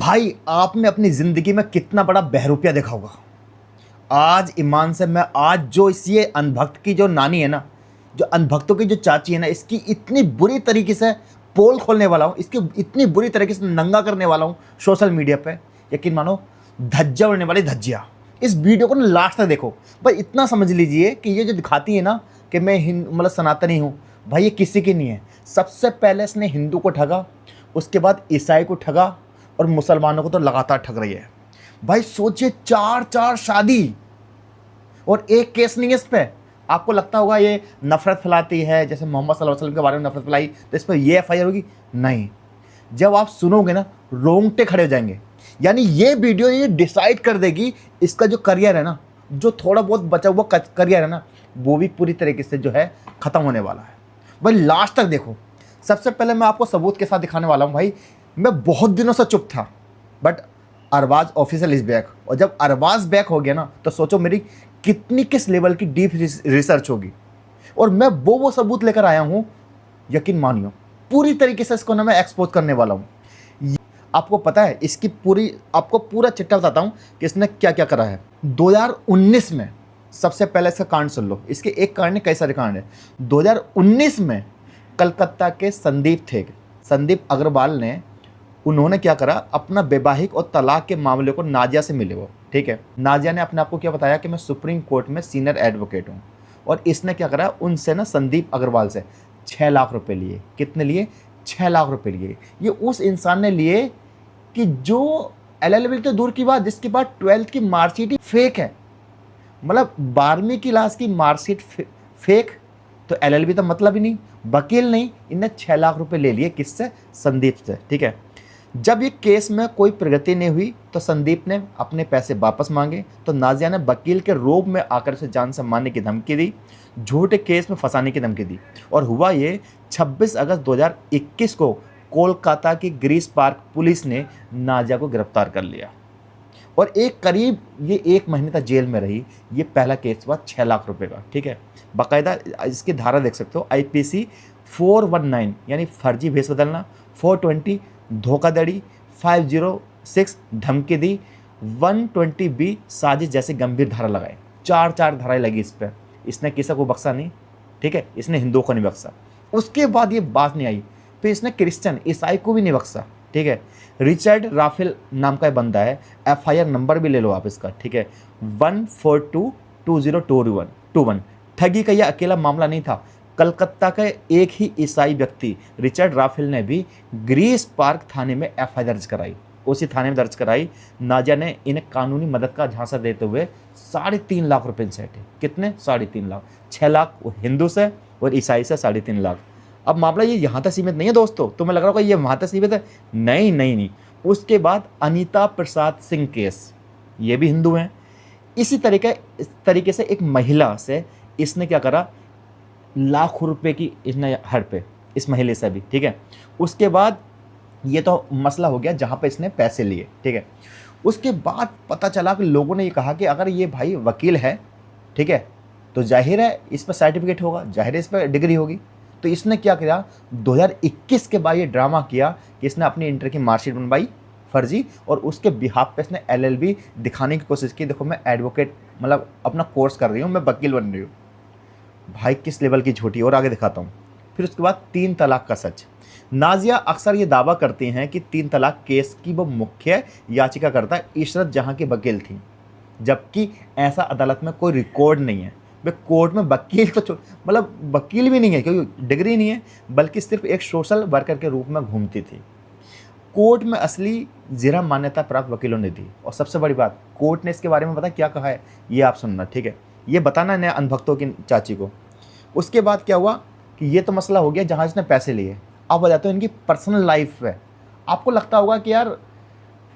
भाई आपने अपनी ज़िंदगी में कितना बड़ा बहरूपिया देखा होगा। आज ईमान से मैं आज जो इस ये अनभक्त की जो नानी है ना, जो अनभक्तों की जो चाची है ना, इसकी इतनी बुरी तरीके से पोल खोलने वाला हूँ, इसकी इतनी बुरी तरीके से नंगा करने वाला हूँ सोशल मीडिया पे। यकीन मानो, धज्जियाँ उड़ने वाली धज्जियाँ। इस वीडियो को ना लास्ट तक देखो भाई। इतना समझ लीजिए कि ये जो दिखाती है ना कि मैं मतलब सनातनी हूँ, भाई ये किसी की नहीं है। सबसे पहले इसने हिंदू को ठगा, उसके बाद ईसाई को ठगा और मुसलमानों को तो लगातार ठग रही है। भाई सोचिए, चार शादी और एक केस नहीं है इस पे। आपको लगता होगा ये नफरत फैलाती है, जैसे मोहम्मद सल्लल्लाहु अलैहि वसल्लम के बारे में नफरत फैलाई तो इस पर ये एफआईआर होगी। नहीं, जब आप सुनोगे ना रोंगटे खड़े हो जाएंगे। यानी ये वीडियो ये डिसाइड कर देगी इसका जो करियर है ना, जो थोड़ा बहुत बचा हुआ करियर है ना, वो भी पूरी तरीके से जो है ख़त्म होने वाला है। भाई लास्ट तक देखो। सबसे पहले मैं आपको सबूत के साथ दिखाने वाला हूँ। भाई मैं बहुत दिनों से चुप था, but Arbaaz official is back. और जब अरबाज बैक हो गया ना, तो सोचो मेरी किस लेवल की डीप रिसर्च होगी। और मैं वो सबूत लेकर आया हूँ, यकीन मानियो पूरी तरीके से इसको ना मैं एक्सपोज करने वाला हूँ। आपको पता है इसकी आपको पूरा चिट्ठा बताता हूँ कि इसने क्या क्या करा है 2019 में। सबसे पहले इसका कांड सुन लो। इसके एक कांड ने कई सारे कांड है। 2019 में कलकत्ता के संदीप अग्रवाल ने, उन्होंने क्या करा, अपना वैवाहिक और तलाक के मामले को नाजिया से मिले वो। ठीक है, नाजिया ने अपने आप को क्या बताया कि मैं सुप्रीम कोर्ट में सीनियर एडवोकेट हूँ। और इसने क्या करा, उनसे ना संदीप अग्रवाल से 6 लाख रुपए लिए। कितने लिए? 6 लाख रुपए लिए। ये उस इंसान ने लिए कि जो LLB तो दूर की बात, जिसके बाद 12th की मार्कशीट ही फेक है। मतलब 12वीं क्लास की मार्कशीट फेक, तो LLB तो मतलब ही नहीं, वकील नहीं। इनने 6 लाख रुपए ले लिए किससे? संदीप से। ठीक है, जब ये केस में कोई प्रगति नहीं हुई तो संदीप ने अपने पैसे वापस मांगे, तो नाजिया ने वकील के रोब में आकर से जान से मारने की धमकी दी, झूठे केस में फंसाने की धमकी दी। और हुआ ये 26 अगस्त 2021 को कोलकाता की ग्रीस पार्क पुलिस ने नाजिया को गिरफ्तार कर लिया। और करीब ये 1 महीने तक जेल में रही। ये पहला केस हुआ 6 लाख रुपए का। ठीक है, बाकायदा इसकी धारा देख सकते हो, IPC 419 यानी फर्जी भेस बदलना, 420 धोखाधड़ी, 506 धमकी दी, 120B साजिश जैसे गंभीर धारा लगाए। चार धाराएं लगी इस पर। इसने किसी को बख्शा नहीं। ठीक है, इसने हिंदुओं को नहीं बख्शा। उसके बाद ये बात नहीं आई, फिर इसने क्रिश्चियन ईसाई को भी नहीं बख्शा। ठीक है, रिचर्ड राफेल नाम का बंदा है, FIR नंबर भी ले लो आप इसका। ठीक है, 1422021। ठगी का यह अकेला मामला नहीं था। कलकत्ता का एक ही ईसाई व्यक्ति रिचर्ड राफेल ने भी ग्रीस पार्क थाने में FIR दर्ज कराई। उसी थाने में दर्ज कराई। नाजिया ने इन्हें कानूनी मदद का झांसा देते हुए 3.5 लाख रुपए सैंटे। कितने? 3.5 लाख। 6 लाख हिंदू से और ईसाई से 3.5 लाख। अब मामला ये यहाँ तक सीमित नहीं है दोस्तों, तुम्हें लग रहा होगा ये वहाँ तक सीमित है। नहीं। उसके बाद अनीता प्रसाद सिंह केस, ये भी हिंदू हैं। इस तरीके से एक महिला से इसने क्या करा, लाखों रुपए की इसने हड़पे इस महीने से भी। ठीक है, उसके बाद ये तो मसला हो गया जहाँ पे इसने पैसे लिए। ठीक है, उसके बाद पता चला कि लोगों ने ये कहा कि अगर ये भाई वकील है, ठीक है, तो जाहिर है इस पर सर्टिफिकेट होगा, जाहिर है इस पर डिग्री होगी। तो इसने क्या किया, 2021 के बाद ये ड्रामा किया कि इसने अपनी इंटर की मार्कशीट बनवाई फर्जी, और उसके बिहाफ पे इसने LLB दिखाने की कोशिश की, देखो मैं एडवोकेट मतलब अपना कोर्स कर रही हूँ, मैं वकील बन रही हूँ। भाई किस लेवल की झूठी। और आगे दिखाता हूँ। फिर उसके बाद 3 तलाक का सच। नाजिया अक्सर ये दावा करती हैं कि 3 तलाक केस की वो मुख्य याचिकाकर्ता इशरत जहां की वकील थी, जबकि ऐसा अदालत में कोई रिकॉर्ड नहीं है। वे कोर्ट में वकील तो मतलब वकील भी नहीं है, क्योंकि डिग्री नहीं है, बल्कि सिर्फ एक सोशल वर्कर के रूप में घूमती थी। कोर्ट में असली ज़िरा मान्यता प्राप्त वकीलों ने दी। और सबसे बड़ी बात, कोर्ट ने इसके बारे में पता क्या कहा है, ये आप सुनना। ठीक है, ये बताना नया अनभक्तों की चाची को। उसके बाद क्या हुआ कि ये तो मसला हो गया जहाँ इसने पैसे लिए। अब बताते हो इनकी पर्सनल लाइफ है। आपको लगता होगा कि यार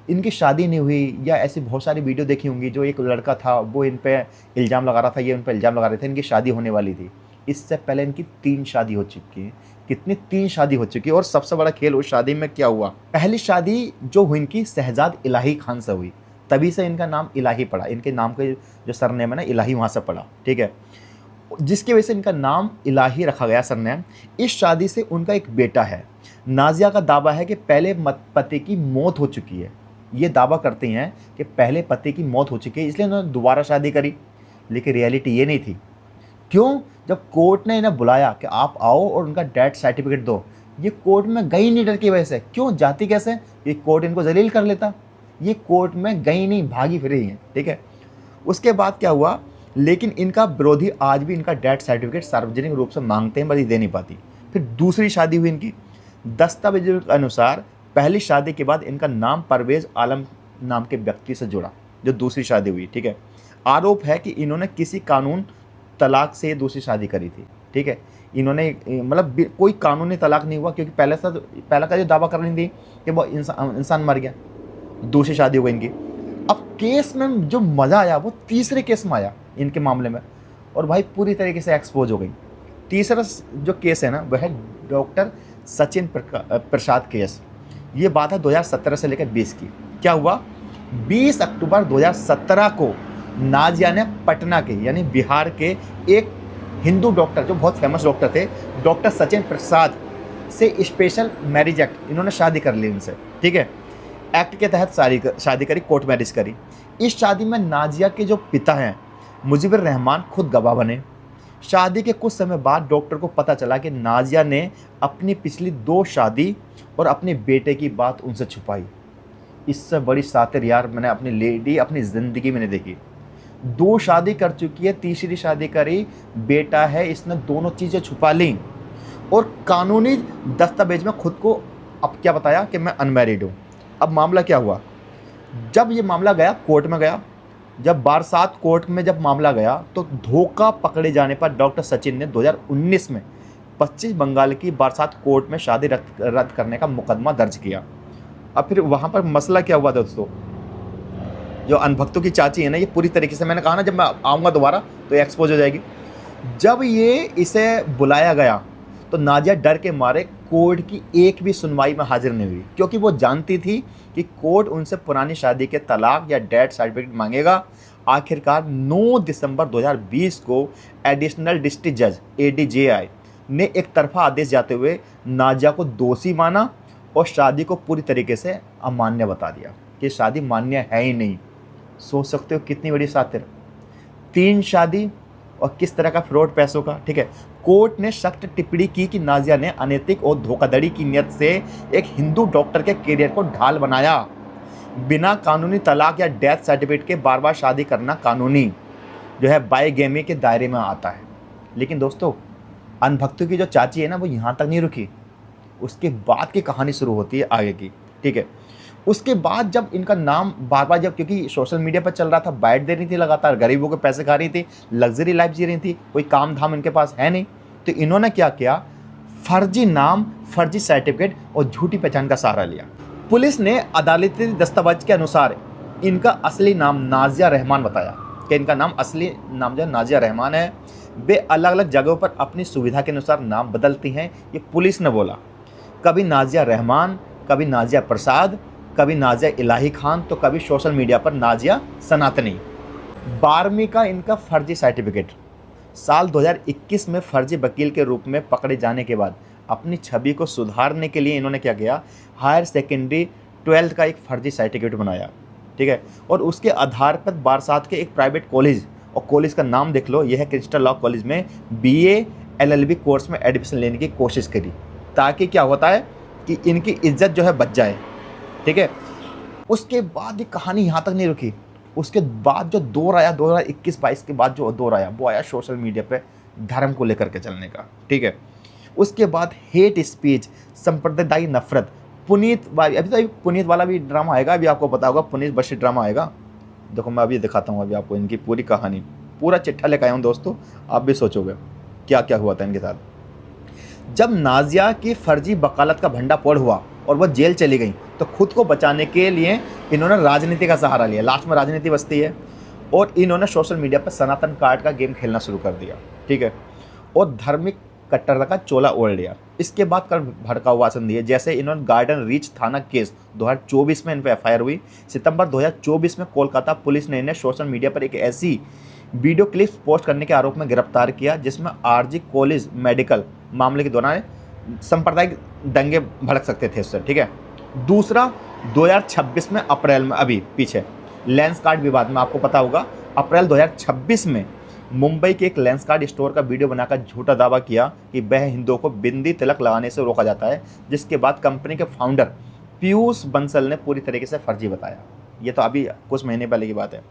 इनकी शादी नहीं हुई, या ऐसी बहुत सारी वीडियो देखी होंगी जो एक लड़का था वो इन पे इल्ज़ाम लगा रहा था, ये उन पे इल्ज़ाम लगा रहे थे, इनकी शादी होने वाली थी। इससे पहले इनकी 3 शादी हो चुकी है। कितनी? 3 शादी हो चुकी है। और सबसे बड़ा खेल उस शादी में क्या हुआ, पहली शादी जो हुई इनकी शहजाद इलाही खान से हुई, तभी से इनका नाम इलाही पड़ा। इनके नाम के जो सरनेम है ना, इलाही वहाँ से पड़ा। ठीक है, जिसकी वजह से इनका नाम इलाही रखा गया सरनेम। इस शादी से उनका एक बेटा है। नाजिया का दावा है कि पहले पति की मौत हो चुकी है। ये दावा करती हैं कि पहले पति की मौत हो चुकी है इसलिए उन्होंने दोबारा शादी करी, लेकिन रियलिटी ये नहीं थी। क्यों? जब कोर्ट ने इन्हें बुलाया कि आप आओ और उनका डेथ सर्टिफिकेट दो, ये कोर्ट में गई नहीं डर की वजह से। क्यों जाती कैसे? ये कोर्ट इनको जलील कर लेता। ये कोर्ट में गई नहीं, भागी फिरी हैं, ठीक है। उसके बाद क्या हुआ, लेकिन इनका विरोधी आज भी इनका डेथ सर्टिफिकेट सार्वजनिक रूप से मांगते हैं, पर ये दे नहीं पाती। फिर दूसरी शादी हुई इनकी। दस्तावेजों के अनुसार पहली शादी के बाद इनका नाम परवेज आलम नाम के व्यक्ति से जुड़ा, जो दूसरी शादी हुई, ठीक है। आरोप है कि इन्होंने किसी कानून तलाक से दूसरी शादी करी थी, ठीक है। इन्होंने मतलब कोई कानूनी तलाक नहीं हुआ, क्योंकि पहला का जो दावा कर रही थी कि वो इंसान मर गया, दूसरी शादी हो गई इनकी। अब केस में जो मज़ा आया वो तीसरे केस में आया इनके मामले में, और भाई पूरी तरीके से एक्सपोज हो गई। तीसरा जो केस है ना वह है डॉक्टर सचिन प्रसाद केस। ये बात है 2017 से लेकर 20 की। क्या हुआ, 20 अक्टूबर 2017 को नाजिया ने पटना के यानी बिहार के एक हिंदू डॉक्टर, जो बहुत फेमस डॉक्टर थे, डॉक्टर सचिन प्रसाद से स्पेशल मैरिज एक्ट इन्होंने शादी कर ली उनसे, ठीक है। एक्ट के तहत शादी करी, कोर्ट मैरिज करी। इस शादी में नाजिया के जो पिता हैं मुजीबुर रहमान खुद गवाह बने। शादी के कुछ समय बाद डॉक्टर को पता चला कि नाजिया ने अपनी पिछली 2 शादी और अपने बेटे की बात उनसे छुपाई। इससे बड़ी सातिर यार मैंने अपनी लेडी अपनी ज़िंदगी में नहीं देखी। 2 शादी कर चुकी है, तीसरी शादी करी, बेटा है, इसने दोनों चीज़ें छुपा ली और कानूनी दस्तावेज में खुद को अब क्या बताया कि मैं अनमैरिड हूँ। अब मामला क्या हुआ, जब ये मामला गया कोर्ट में गया, जब बारसात कोर्ट में जब मामला गया तो धोखा पकड़े जाने पर डॉक्टर सचिन ने 2019 में 25 बंगाल की बारसात कोर्ट में शादी रद्द करने का मुकदमा दर्ज किया। अब फिर वहाँ पर मसला क्या हुआ दोस्तों, जो अनभक्तों की चाची है ना, ये पूरी तरीके से, मैंने कहा ना जब मैं आऊँगा दोबारा तो ये एक्सपोज हो जाएगी। जब ये इसे बुलाया गया तो नाजिया डर के मारे कोर्ट की एक भी सुनवाई में हाजिर नहीं हुई, क्योंकि वो जानती थी कि कोर्ट उनसे पुरानी शादी के तलाक या डेथ सर्टिफिकेट मांगेगा। आखिरकार 9 दिसंबर 2020 को एडिशनल डिस्ट्रिक्ट जज ADJI ने एक तरफा आदेश जाते हुए नाजिया को दोषी माना और शादी को पूरी तरीके से अमान्य बता दिया कि शादी मान्य है ही नहीं। सोच सकते हो कितनी बड़ी सातिर, 3 शादी और किस तरह का फ्रॉड पैसों का, ठीक है। कोर्ट ने सख्त टिप्पणी की कि नाजिया ने अनैतिक और धोखाधड़ी की नियत से एक हिंदू डॉक्टर के करियर को ढाल बनाया। बिना कानूनी तलाक या डेथ सर्टिफिकेट के बार बार शादी करना कानूनी जो है बायगेमी के दायरे में आता है। लेकिन दोस्तों अनभक्तों की जो चाची है ना वो यहाँ तक नहीं रुकी, उसके बाद की कहानी शुरू होती है आगे की, ठीक है। उसके बाद जब इनका नाम बार बार, जब क्योंकि सोशल मीडिया पर चल रहा था, बाइट दे रही थी लगातार, गरीबों के पैसे खा रही थी, लग्जरी लाइफ जी रही थी, कोई काम धाम इनके पास है नहीं, तो इन्होंने क्या किया, फर्जी नाम, फर्जी सर्टिफिकेट और झूठी पहचान का सहारा लिया। पुलिस ने अदालती दस्तावेज के अनुसार इनका असली नाम नाजिया रहमान बताया कि इनका नाम, असली नाम जो नाजिया रहमान है। वे अलग अलग जगहों पर अपनी सुविधा के अनुसार नाम बदलती हैं, ये पुलिस ने बोला। कभी नाजिया रहमान, कभी नाजिया प्रसाद, कभी नाजिया इलाही खान, तो कभी सोशल मीडिया पर नाजिया सनातनी। 12वीं का इनका फर्जी सर्टिफिकेट। साल 2021 में फर्जी वकील के रूप में पकड़े जाने के बाद अपनी छवि को सुधारने के लिए इन्होंने क्या किया, हायर सेकेंडरी 12th का एक फर्जी सर्टिफिकेट बनाया, ठीक है। और उसके आधार पर बारसात के एक प्राइवेट कॉलेज, और कॉलेज का नाम देख लो, यह है क्रिस्टल लॉ कॉलेज में BA LLB कोर्स में एडमिशन लेने की कोशिश करी, ताकि क्या होता है कि इनकी इज्जत जो है बच जाए, ठीक है। उसके बाद ये कहानी यहाँ तक नहीं रुकी। उसके बाद जो दौर आया 2021-22 के बाद जो दौर आया वो आया सोशल मीडिया पे धर्म को लेकर के चलने का, ठीक है। उसके बाद हेट स्पीच, सांप्रदायिक नफरत, पुनीत वाली, अभी तो पुनीत वाला भी ड्रामा आएगा, अभी आपको पता होगा पुनीत बशी ड्रामा आएगा। देखो मैं अभी दिखाता हूँ अभी आपको इनकी पूरी कहानी, पूरा चिट्ठा लेकर आया हूँ दोस्तों, आप भी सोचोगे क्या क्या हुआ था इनके साथ। जब नाजिया की फर्जी वकालत का भंडाफोड़ हुआ और वह जेल चली गई तो खुद को बचाने के लिए इन्होंने राजनीति का सहारा लिया। लास्ट में राजनीति बचती है, और इन्होंने सोशल मीडिया पर सनातन कार्ड का गेम खेलना शुरू कर दिया, ठीक है, और धार्मिक कट्टरता का चोला ओढ़ लिया। इसके बाद कर भड़काऊ भाषण दिए, जैसे इन्होंने गार्डन रीच थाना केस 2024 में इन पर FIR हुई। सितंबर 2024 में कोलकाता पुलिस ने इन्हें सोशल मीडिया पर एक ऐसी वीडियो क्लिप्स पोस्ट करने के आरोप में गिरफ्तार किया जिसमें RG कॉलेज मेडिकल मामले के दौरान सांप्रदायिक दंगे भड़क सकते थे उससे, ठीक है। दूसरा 2026 में अप्रैल में, अभी पीछे लेंस कार्ड विवाद में, आपको पता होगा अप्रैल 2026 में मुंबई के एक लेंस कार्ड स्टोर का वीडियो बनाकर झूठा दावा किया कि वह हिंदुओं को बिंदी तिलक लगाने से रोका जाता है, जिसके बाद कंपनी के फाउंडर पीयूष बंसल ने पूरी तरीके से फर्जी बताया। ये तो अभी कुछ महीने पहले की बात है।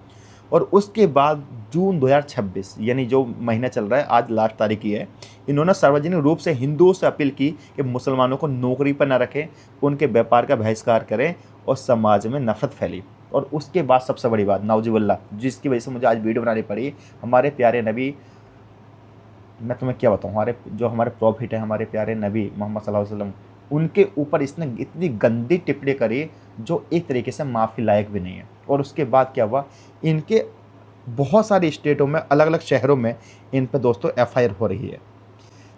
और उसके बाद जून 2026 यानी जो महीना चल रहा है, आज लास्ट तारीख की है, इन्होंने सार्वजनिक रूप से हिंदुओं से अपील की कि मुसलमानों को नौकरी पर न रखें, उनके व्यापार का बहिष्कार करें और समाज में नफरत फैली। और उसके बाद सबसे बड़ी बात नाउजुबिल्लाह, जिसकी वजह से मुझे आज वीडियो बनानी पड़ी, हमारे प्यारे नबी, मैं तुम्हें क्या बताऊँ, हमारे प्रॉफिट है, हमारे प्यारे नबी मोहम्मद सल्लल्लाहु अलैहि वसल्लम, उनके ऊपर इसने इतनी गंदी टिप्पणी करी जो एक तरीके से माफ़ी लायक भी नहीं है। और उसके बाद क्या हुआ, इनके बहुत सारे स्टेटों में, अलग अलग शहरों में इन पर दोस्तों एफआईआर हो रही है।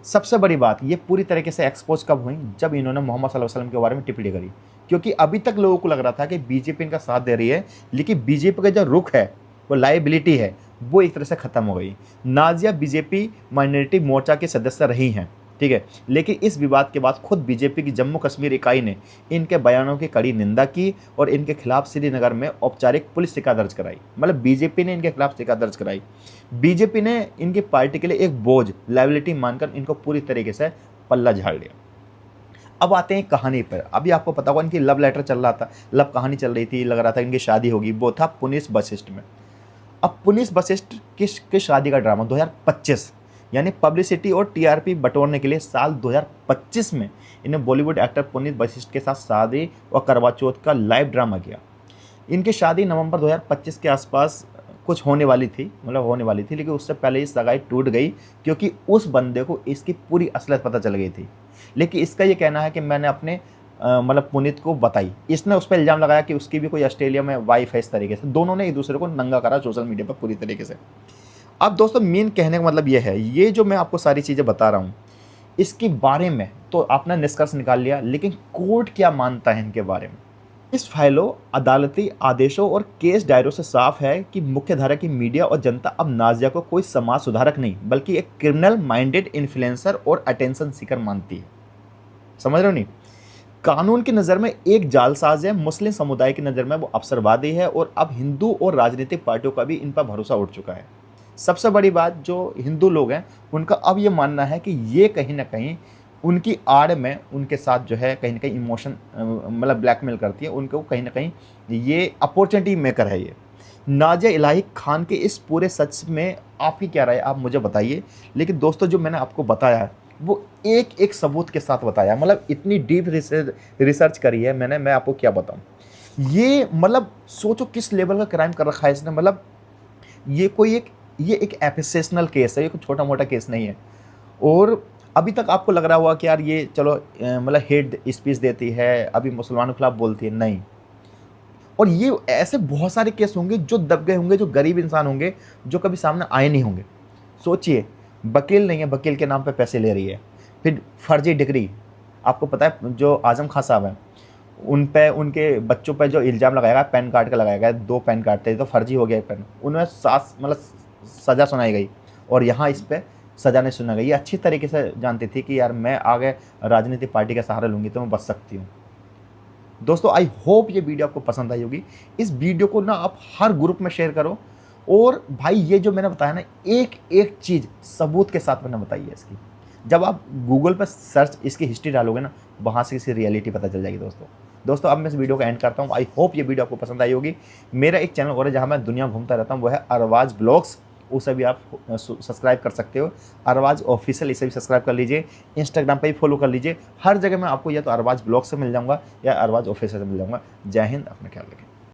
सबसे बड़ी बात, ये पूरी तरीके से एक्सपोज कब हुई, जब इन्होंने मोहम्मद सल्लल्लाहु अलैहि वसल्लम के बारे में टिप्पणी करी। क्योंकि अभी तक लोगों को लग रहा था कि बीजेपी इनका साथ दे रही है, लेकिन बीजेपी का जो रुख है, वो लायबिलिटी है, वो एक तरह से ख़त्म हो गई। नाजिया बीजेपी माइनॉरिटी मोर्चा के सदस्य रही हैं, ठीक है, लेकिन इस विवाद के बाद खुद बीजेपी की जम्मू कश्मीर इकाई ने इनके बयानों की कड़ी निंदा की और इनके खिलाफ श्रीनगर में औपचारिक पुलिस शिकायत दर्ज कराई। मतलब बीजेपी ने इनके खिलाफ शिकायत दर्ज कराई। बीजेपी ने इनकी पार्टी के लिए एक बोझ, लायबिलिटी मानकर इनको पूरी तरीके से पल्ला झाड़ लिया। अब आते हैं कहानी पर। अभी आपको पता होगा इनकी लव लेटर चल रहा था, लव कहानी चल रही थी, लग रहा था इनकी शादी होगी, वो था पुनीत वशिष्ठ में। अब पुनीत वशिष्ठ की शादी का ड्रामा 2025 यानी पब्लिसिटी और टीआरपी बटोरने के लिए साल 2025 में इन्हें बॉलीवुड एक्टर पुनीत वशिष्ठ के साथ शादी और करवा चौथ का लाइव ड्रामा किया। इनकी शादी नवंबर 2025 के आसपास कुछ होने वाली थी, लेकिन उससे पहले ही सगाई टूट गई क्योंकि उस बंदे को इसकी पूरी असलियत पता चल गई थी। लेकिन इसका ये कहना है कि मैंने अपने पुनीत को बताई। इसने उस पर इल्ज़ाम लगाया कि उसकी भी कोई ऑस्ट्रेलिया में वाइफ है। इस तरीके से दोनों ने एक दूसरे को नंगा करा सोशल मीडिया पर पूरी तरीके से। अब दोस्तों मेन कहने का मतलब ये है, ये जो मैं आपको सारी चीज़ें बता रहा हूँ इसके बारे में तो आपने निष्कर्ष निकाल लिया, लेकिन कोर्ट क्या मानता है इनके बारे में। इस फाइलों, अदालती आदेशों और केस डायरों से साफ है कि मुख्यधारा की मीडिया और जनता अब नाजिया को कोई समाज सुधारक नहीं बल्कि एक क्रिमिनल माइंडेड इन्फ्लुएंसर और अटेंशन सीकर मानती है। समझ रहे हो नहीं? कानून की नज़र में एक जालसाज है, मुस्लिम समुदाय की नज़र में वो अवसरवादी है और अब हिंदू और राजनीतिक पार्टियों का भी इन पर भरोसा उठ चुका है। सबसे बड़ी बात, जो हिंदू लोग हैं उनका अब ये मानना है कि ये कहीं ना कहीं उनकी आड़ में उनके साथ जो है कहीं ना कहीं इमोशन मतलब ब्लैकमेल करती है उनको, कहीं ना कहीं ये अपॉर्चुनिटी मेकर है। ये नाजिया इलाही खान के इस पूरे सच में आपकी क्या राय है, आप मुझे बताइए। लेकिन दोस्तों जो मैंने आपको बताया है वो एक एक सबूत के साथ बताया, मतलब इतनी डीप रिसर्च करी है मैंने, मैं आपको क्या बताऊँ। ये मतलब सोचो किस लेवल का क्राइम कर रखा है इसने। मतलब ये एक एफिसेशनल केस है, ये कोई छोटा मोटा केस नहीं है। और अभी तक आपको लग रहा होगा कि यार ये चलो मतलब हेट स्पीच देती है, अभी मुसलमानों के खिलाफ बोलती है, नहीं। और ये ऐसे बहुत सारे केस होंगे जो दब गए होंगे, जो गरीब इंसान होंगे, जो कभी सामने आए नहीं होंगे। सोचिए, वकील नहीं है, वकील के नाम पे पैसे ले रही है। फिर फर्जी डिग्री, आपको पता है जो आजम खान साहब हैं उन पे, उनके बच्चों पे जो इल्ज़ाम लगाया गया, पैन कार्ड का लगाया गया, 2 पैन कार्ड थे तो फर्जी हो गया पैन, उन्हें मतलब सज़ा सुनाई गई और यहाँ इस पर सज़ा नहीं सुना गई। ये अच्छी तरीके से जानती थी कि यार मैं आगे राजनीतिक पार्टी का सहारा लूँगी तो मैं बच सकती हूँ। दोस्तों आई होप ये वीडियो आपको पसंद आई होगी। इस वीडियो को ना आप हर ग्रुप में शेयर करो। और भाई ये जो मैंने बताया ना, एक एक चीज़ सबूत के साथ मैंने बताई है इसकी। जब आप गूगल पर सर्च इसकी हिस्ट्री डालोगे ना, वहाँ से इसकी रियलिटी पता चल जाएगी। दोस्तों अब मैं इस वीडियो को एंड करता हूँ। आई होप ये वीडियो आपको पसंद आई होगी। मेरा एक चैनल और है जहाँ मैं दुनिया घूमता रहता हूँ, वो है अरबाज ब्लॉग्स, उसे भी आप सब्सक्राइब कर सकते हो। अरबाज ऑफिशियल, इसे भी सब्सक्राइब कर लीजिए। इंस्टाग्राम पे भी फॉलो कर लीजिए। हर जगह मैं आपको या तो अरबाज ब्लॉग से मिल जाऊँगा या अरबाज ऑफिशियल से मिल जाऊँगा। जय हिंद, अपना ख्याल रखें।